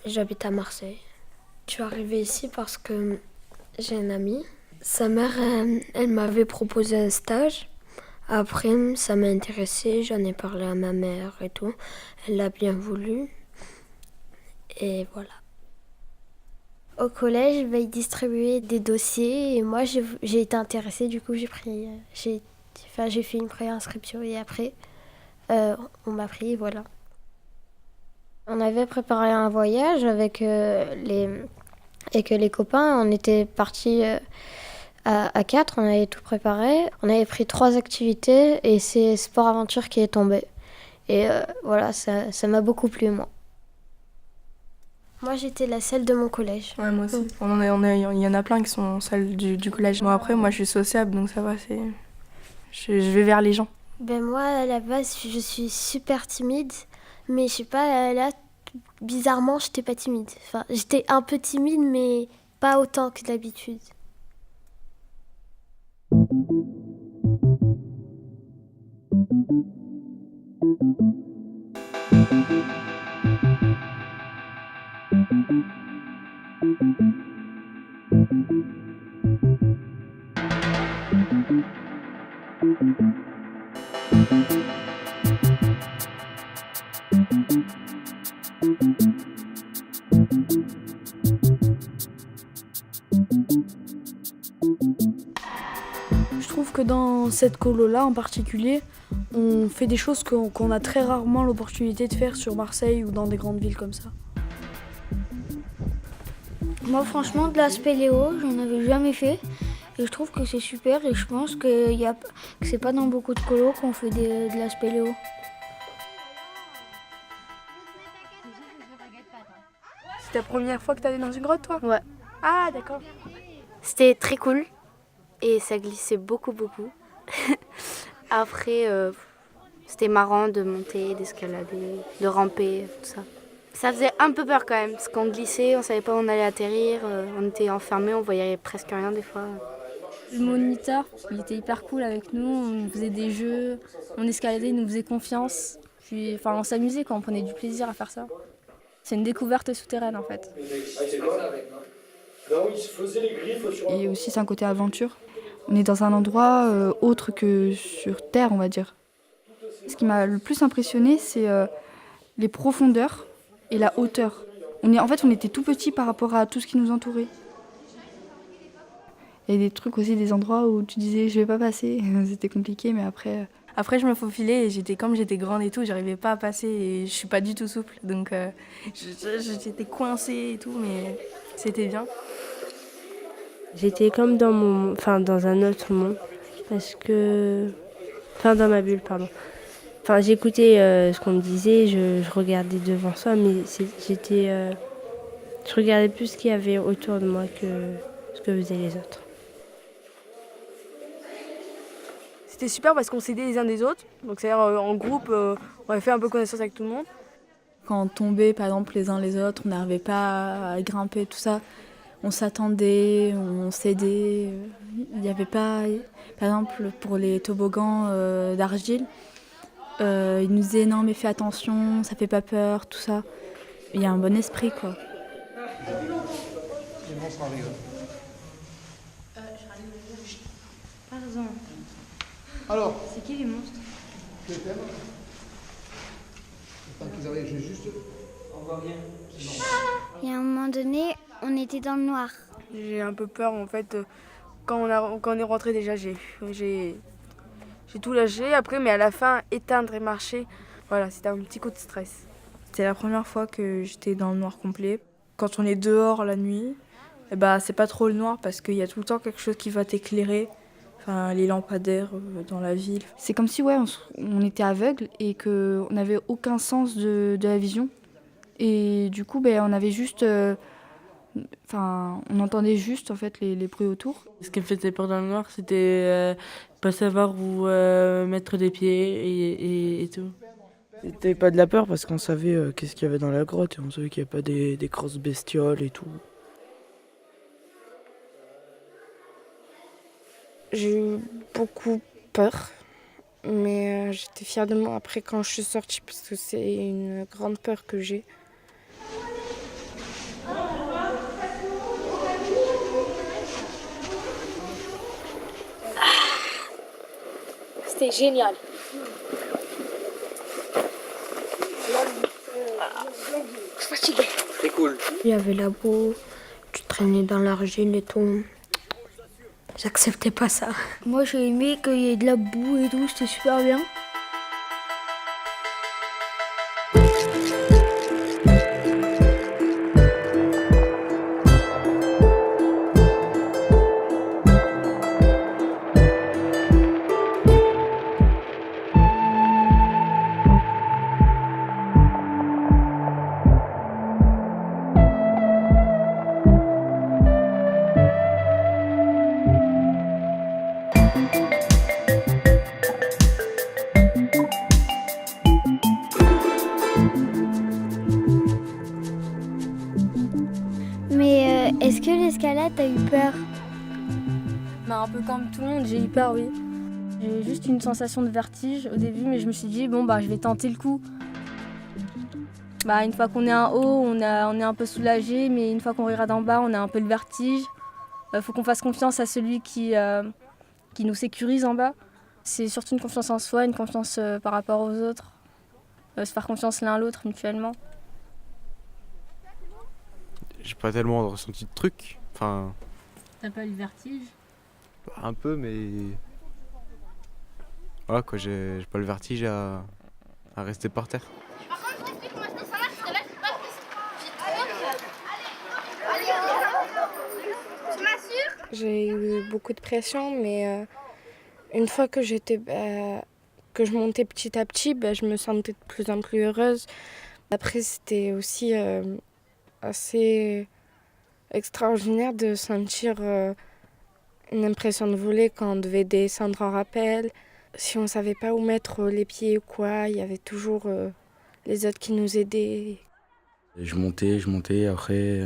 J'habite à Marseille. Je suis arrivée ici parce que j'ai un ami. Sa mère, elle m'avait proposé un stage. Après, ça m'a intéressée, j'en ai parlé à ma mère et tout. Elle l'a bien voulu. Et voilà. Au collège, ils distribuaient des dossiers et moi j'ai été intéressée, du coup j'ai fait une préinscription et après on m'a pris, voilà. On avait préparé un voyage avec les copains, on était partis à 4, on avait tout préparé. On avait pris 3 activités et c'est sport aventure qui est tombé. Et voilà, ça m'a beaucoup plu, moi. Moi, j'étais la seule de mon collège. Ouais, moi aussi. Il y en a plein qui sont celles du collège. Moi, après, moi, je suis sociable, donc ça va, je vais vers les gens. Ben moi, à la base, je suis super timide. Mais je sais pas, là, bizarrement, j'étais pas timide. Enfin, j'étais un peu timide, mais pas autant que d'habitude. Je trouve que dans cette colo-là en particulier, on fait des choses qu'on a très rarement l'opportunité de faire sur Marseille ou dans des grandes villes comme ça. Moi franchement de la spéléo, j'en avais jamais fait et je trouve que c'est super et je pense que c'est pas dans beaucoup de colos qu'on fait de la spéléo. C'est ta première fois que t'allais dans une grotte, toi ? Ouais. Ah, d'accord. C'était très cool et ça glissait beaucoup. Après, c'était marrant de monter, d'escalader, de ramper, tout ça. Ça faisait un peu peur quand même, parce qu'on glissait, on savait pas où on allait atterrir, on était enfermés, on voyait presque rien des fois. Le moniteur, il était hyper cool avec nous, on faisait des jeux, on escaladait, il nous faisait confiance. Puis, on s'amusait quand on prenait du plaisir à faire ça. C'est une découverte souterraine en fait. Et aussi c'est un côté aventure. On est dans un endroit autre que sur Terre, on va dire. Ce qui m'a le plus impressionné, c'est les profondeurs et la hauteur. En fait, on était tout petit par rapport à tout ce qui nous entourait. Il y a des trucs aussi, des endroits où tu disais je vais pas passer, c'était compliqué, mais après... Après, je me faufilais et comme j'étais grande et tout, j'arrivais pas à passer et je suis pas du tout souple. Donc, j'étais coincée et tout, mais c'était bien. J'étais comme dans un autre monde, parce que... dans ma bulle, pardon. J'écoutais ce qu'on me disait, je regardais devant ça, mais je regardais plus ce qu'il y avait autour de moi que ce que faisaient les autres. C'était super parce qu'on s'aidait les uns des autres, donc c'est-à-dire en groupe, on avait fait un peu connaissance avec tout le monde. Quand on tombait, par exemple, les uns les autres, on n'arrivait pas à grimper, tout ça. On s'attendait, on s'aidait. Il n'y avait pas... Par exemple, pour les toboggans d'argile, ils nous disaient non mais fais attention, ça fait pas peur, tout ça. Il y a un bon esprit, quoi. Pardon. Alors, C'est qui les monstres? je t'aime. J'espère qu'ils arrivent juste. Et à un moment donné, on était dans le noir. J'ai un peu peur en fait. Quand on est rentré déjà, j'ai tout lâché. Après, mais à la fin, éteindre et marcher, voilà, c'était un petit coup de stress. C'était la première fois que j'étais dans le noir complet. Quand on est dehors la nuit, c'est pas trop le noir parce qu'il y a tout le temps quelque chose qui va t'éclairer. Les lampadaires dans la ville. C'est comme si on était aveugle et qu'on n'avait aucun sens de la vision. Et du coup, on avait juste... on entendait juste en fait les bruits autour. Ce qui me faisait peur dans le noir, c'était pas savoir où mettre les pieds et tout. C'était pas de la peur parce qu'on savait qu'est-ce qu'il y avait dans la grotte et on savait qu'il n'y avait pas des grosses bestioles et tout. J'ai eu beaucoup peur, mais j'étais fière de moi après quand je suis sortie parce que c'est une grande peur que j'ai. c'était génial. Je suis fatiguée. C'était cool. Il y avait la boue, tu traînais dans l'argile et tout. J'acceptais pas ça. Moi j'ai aimé qu'il y ait de la boue et tout, c'était super bien. Mais est-ce que l'escalade, t'as eu peur? Un peu comme tout le monde, j'ai eu peur, oui. J'ai juste une sensation de vertige au début, mais je me suis dit, bon, je vais tenter le coup. Une fois qu'on est en haut, on est un peu soulagé, mais une fois qu'on regarde en bas, on a un peu le vertige. Faut qu'on fasse confiance à celui qui nous sécurise en bas. C'est surtout une confiance en soi, une confiance par rapport aux autres. Se faire confiance l'un à l'autre mutuellement. J'ai pas tellement ressenti de trucs. Enfin, T'as pas eu le vertige? un peu, mais voilà quoi, j'ai pas le vertige à rester par terre. J'ai eu beaucoup de pression, mais une fois que que je montais petit à petit, je me sentais de plus en plus heureuse. Après, c'était aussi assez extraordinaire de sentir une impression de voler quand on devait descendre en rappel. Si on ne savait pas où mettre les pieds ou quoi, il y avait toujours les autres qui nous aidaient. Je montais, après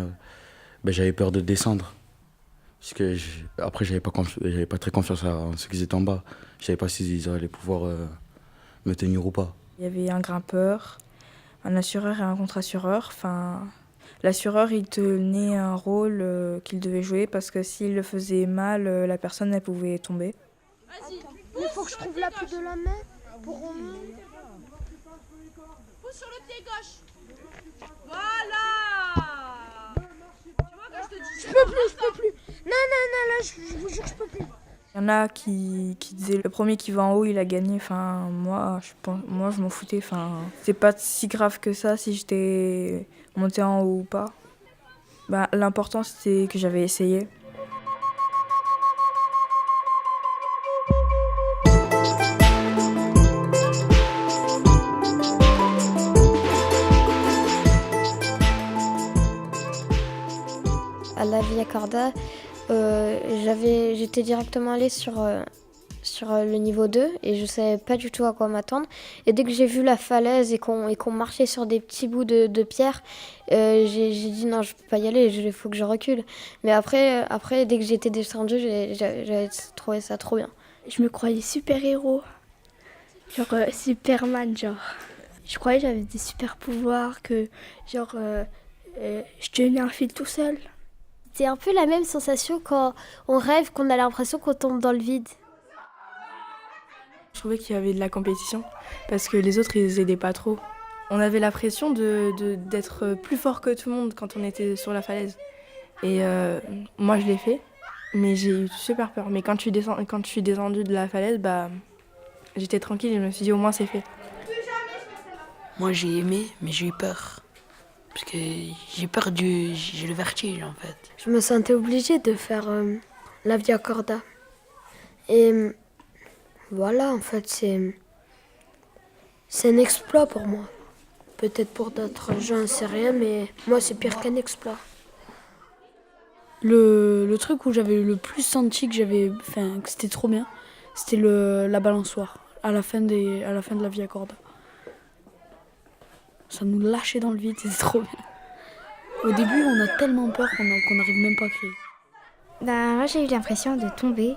j'avais peur de descendre. Parce que après, j'avais pas très confiance en ceux qui étaient en bas. Je savais pas s'ils allaient pouvoir me tenir ou pas. Il y avait un grimpeur, un assureur et un contre-assureur. L'assureur, il tenait un rôle qu'il devait jouer parce que s'il le faisait mal, la personne, elle pouvait tomber. Il faut que je trouve l'appui de la main pour remonter. Pousse sur le pied gauche. Voilà. Tu vois que je te dis. Je peux plus. Non, là, je vous jure, je peux plus. Il y en a qui disaient le premier qui va en haut, il a gagné. Moi, je m'en foutais. C'est pas si grave que ça si j'étais montée en haut ou pas. L'important, c'était que j'avais essayé. À la Via Corda, j'étais directement allée sur le niveau 2 et je savais pas du tout à quoi m'attendre. Et dès que j'ai vu la falaise et qu'on marchait sur des petits bouts de pierre, j'ai dit non, je peux pas y aller, il faut que je recule. Mais après dès que j'étais descendue, j'avais trouvé ça trop bien. Je me croyais super-héros, genre Superman, genre. Je croyais que j'avais des super pouvoirs, que genre je tenais un fil tout seul. C'est un peu la même sensation quand on rêve, qu'on a l'impression qu'on tombe dans le vide. Je trouvais qu'il y avait de la compétition parce que les autres, ils aidaient pas trop. On avait la pression d'être plus fort que tout le monde quand on était sur la falaise. Et moi, je l'ai fait, mais j'ai eu super peur. Mais quand je suis descendue de la falaise, j'étais tranquille et je me suis dit au moins c'est fait. Moi, j'ai aimé, mais j'ai eu peur. Parce que j'ai le vertige en fait. Je me sentais obligée de faire la Via Corda. Et voilà, en fait, c'est un exploit pour moi. Peut-être pour d'autres gens, c'est rien, mais moi, c'est pire qu'un exploit. Le truc où j'avais le plus senti que c'était trop bien, c'était la balançoire à la fin de la Via Corda. Ça nous lâchait dans le vide, c'était trop bien. Au début, on a tellement peur qu'on n'arrive même pas à crier. Moi, j'ai eu l'impression de tomber.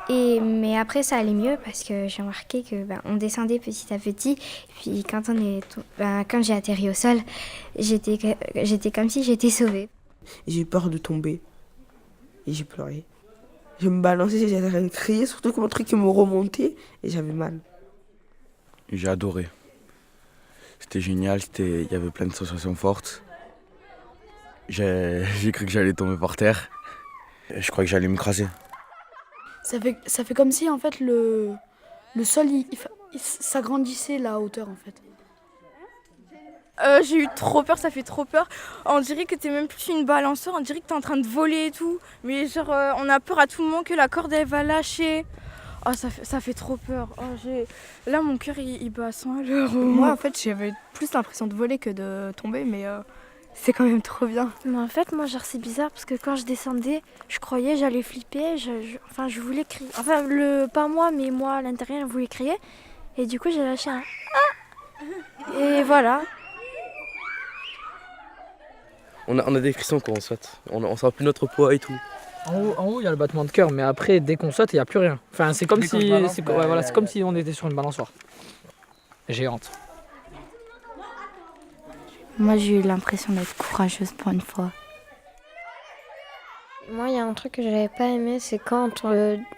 Mais après, ça allait mieux parce que j'ai remarqué on descendait petit à petit. Et puis quand j'ai atterri au sol, j'étais comme si j'étais sauvée. J'ai eu peur de tomber et j'ai pleuré. Je me balançais, j'étais en train de crier, surtout que mon truc me remontait et j'avais mal. J'ai adoré. C'était génial, il y avait plein de sensations fortes. J'ai cru que j'allais tomber par terre. Je crois que j'allais m'écraser. Ça fait comme si en fait le sol il s'agrandissait la hauteur en fait. J'ai eu trop peur, ça fait trop peur. On dirait que t'es même plus une balançoire, on dirait que t'es en train de voler et tout. Mais genre on a peur à tout moment que la corde elle va lâcher. Oh ça fait trop peur. Là mon cœur il bat à 100 à l'heure. Moi en fait j'avais plus l'impression de voler que de tomber mais c'est quand même trop bien. Mais en fait moi genre c'est bizarre parce que quand je descendais je croyais j'allais flipper, je voulais crier. Enfin pas moi mais moi à l'intérieur je voulais crier et du coup j'ai lâché un ah et voilà. On a des frissons quand on saute. On sent plus notre poids et tout. En haut, il y a le battement de cœur, mais après, dès qu'on saute, il n'y a plus rien. Enfin, c'est comme comme si on était sur une balançoire géante. Moi, j'ai eu l'impression d'être courageuse pour une fois. Moi, il y a un truc que j'avais pas aimé, c'est quand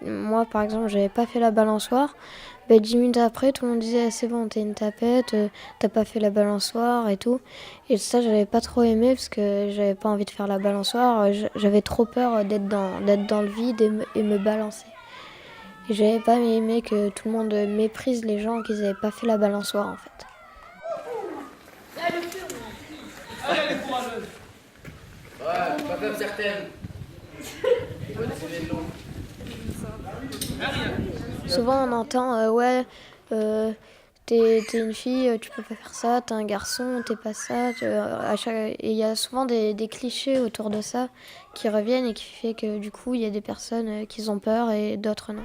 moi, par exemple, j'avais pas fait la balançoire. 10 minutes après, tout le monde disait c'est bon, t'es une tapette, t'as pas fait la balançoire et tout. Et ça, j'avais pas trop aimé parce que j'avais pas envie de faire la balançoire. J'avais trop peur d'être dans le vide et me balancer. Et j'avais pas aimé que tout le monde méprise les gens qui avaient pas fait la balançoire en fait. Allez, les courageuses. Ouais, pas comme certaines. Souvent on entend ouais t'es une fille, tu peux pas faire ça, t'es un garçon, t'es pas ça. Et il y a souvent des clichés autour de ça qui reviennent et qui fait que du coup il y a des personnes qui ont peur et d'autres non.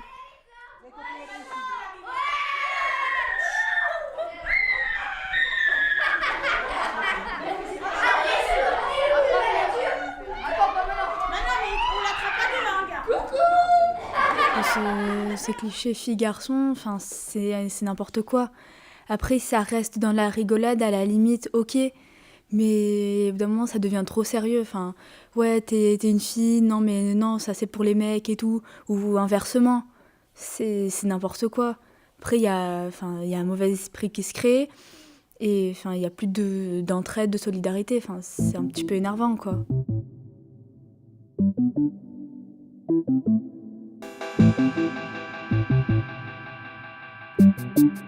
Ces clichés filles-garçons, enfin, c'est n'importe quoi. Après, ça reste dans la rigolade, à la limite, ok. Mais d'un moment, ça devient trop sérieux. Enfin, ouais, t'es une fille, non, mais non, ça c'est pour les mecs et tout. Ou inversement. C'est n'importe quoi. Après, il y a un mauvais esprit qui se crée. Et il n'y a plus d'entraide, de solidarité. Enfin, c'est un petit peu énervant, quoi. Thank you.